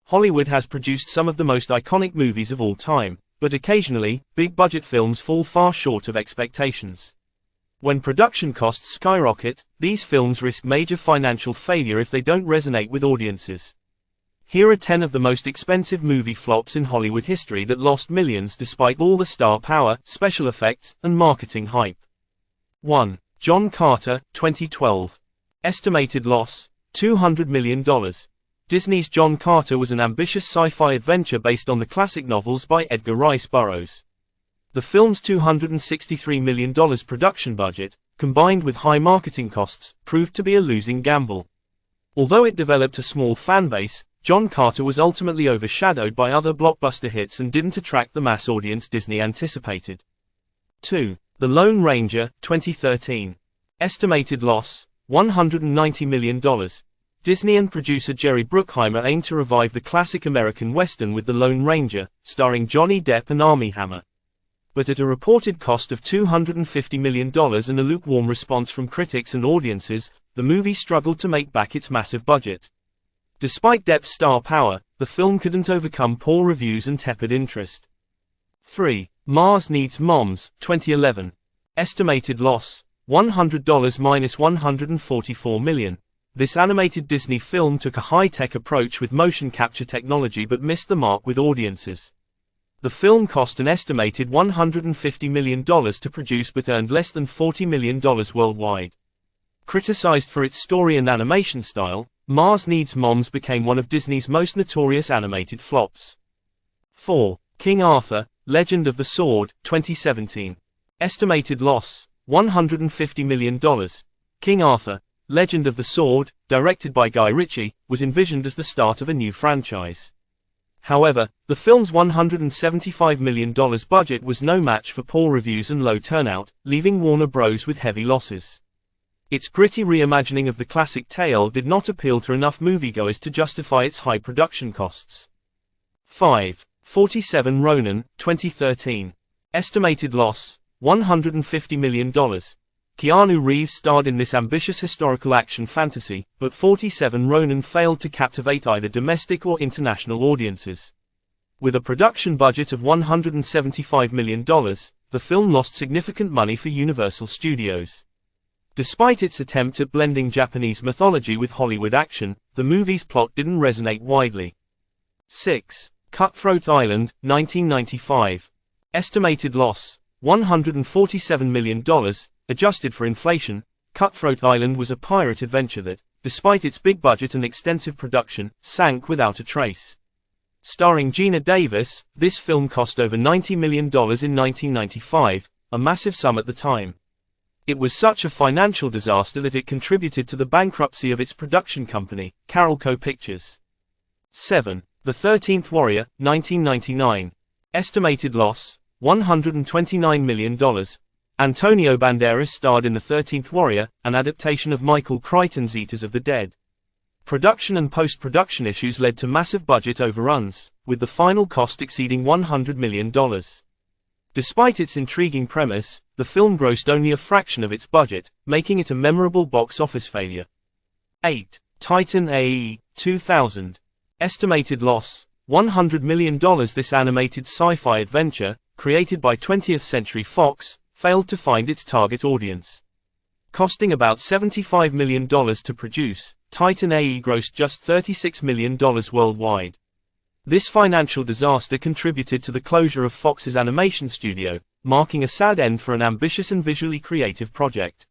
Hollywood has produced some of the most iconic movies of all time, but occasionally, big-budget films fall far short of expectations. When production costs skyrocket, these films risk major financial failure if they don't resonate with audiences. Here are 10 of the most expensive movie flops in Hollywood history that lost millions despite all the star power, special effects, and marketing hype. 1. John Carter, 2012. Estimated loss, $200 million. Disney's John Carter was an ambitious sci-fi adventure based on the classic novels by Edgar Rice Burroughs. The film's $263 million production budget, combined with high marketing costs, proved to be a losing gamble. Although it developed a small fanbase, John Carter was ultimately overshadowed by other blockbuster hits and didn't attract the mass audience Disney anticipated. 2. The Lone Ranger, 2013. Estimated loss, $190 million. Disney and producer Jerry Bruckheimer aimed to revive the classic American Western with The Lone Ranger, starring Johnny Depp and Armie Hammer. But at a reported cost of $250 million and a lukewarm response from critics and audiences, the movie struggled to make back its massive budget. Despite Depp's star power, the film couldn't overcome poor reviews and tepid interest. 3. Mars Needs Moms, 2011. Estimated loss, $100 minus $144 million. This animated Disney film took a high-tech approach with motion capture technology but missed the mark with audiences. The film cost an estimated $150 million to produce but earned less than $40 million worldwide. Criticized for its story and animation style, Mars Needs Moms became one of Disney's most notorious animated flops. 4. King Arthur, Legend of the Sword, 2017. Estimated loss, $150 million. King Arthur, Legend of the Sword, directed by Guy Ritchie, was envisioned as the start of a new franchise. However, the film's $175 million budget was no match for poor reviews and low turnout, leaving Warner Bros. With heavy losses. Its gritty reimagining of the classic tale did not appeal to enough moviegoers to justify its high production costs. 5. 47 Ronin, 2013. Estimated loss, $150 million. Keanu Reeves starred in this ambitious historical action fantasy, but 47 Ronin failed to captivate either domestic or international audiences. With a production budget of $175 million, the film lost significant money for Universal Studios. Despite its attempt at blending Japanese mythology with Hollywood action, the movie's plot didn't resonate widely. 6. Cutthroat Island, 1995. Estimated loss, $147 million. Adjusted for inflation, Cutthroat Island was a pirate adventure that, despite its big budget and extensive production, sank without a trace. Starring Geena Davis, this film cost over $90 million in 1995, a massive sum at the time. It was such a financial disaster that it contributed to the bankruptcy of its production company, Carolco Pictures. 7. The 13th Warrior, 1999. Estimated loss, $129 million. Antonio Banderas starred in The 13th Warrior, an adaptation of Michael Crichton's Eaters of the Dead. Production and post-production issues led to massive budget overruns, with the final cost exceeding $100 million. Despite its intriguing premise, the film grossed only a fraction of its budget, making it a memorable box office failure. 8. Titan AE, 2000. Estimated loss, $100 million. This animated sci-fi adventure, created by 20th Century Fox, failed to find its target audience. Costing about $75 million to produce, Titan AE grossed just $36 million worldwide. This financial disaster contributed to the closure of Fox's animation studio, marking a sad end for an ambitious and visually creative project.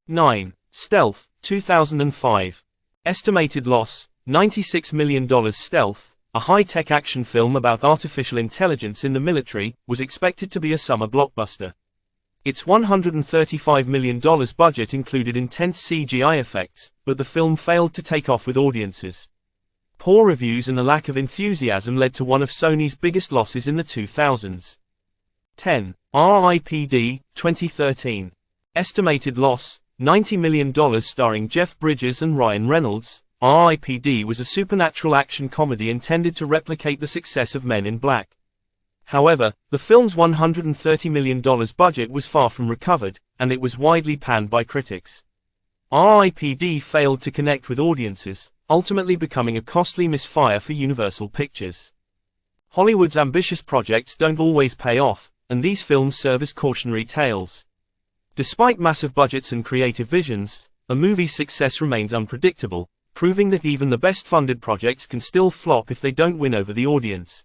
9. Stealth, 2005. Estimated loss, $96 million. Stealth, a high-tech action film about artificial intelligence in the military, was expected to be a summer blockbuster. Its $135 million budget included intense CGI effects, but the film failed to take off with audiences. Poor reviews and a lack of enthusiasm led to one of Sony's biggest losses in the 2000s. 10. R.I.P.D., 2013. Estimated loss, $90 million. Starring Jeff Bridges and Ryan Reynolds, R.I.P.D. was a supernatural action comedy intended to replicate the success of Men in Black. However, the film's $130 million budget was far from recovered, and it was widely panned by critics. R.I.P.D. failed to connect with audiences, ultimately becoming a costly misfire for Universal Pictures. Hollywood's ambitious projects don't always pay off, and these films serve as cautionary tales. Despite massive budgets and creative visions, a movie's success remains unpredictable, proving that even the best-funded projects can still flop if they don't win over the audience.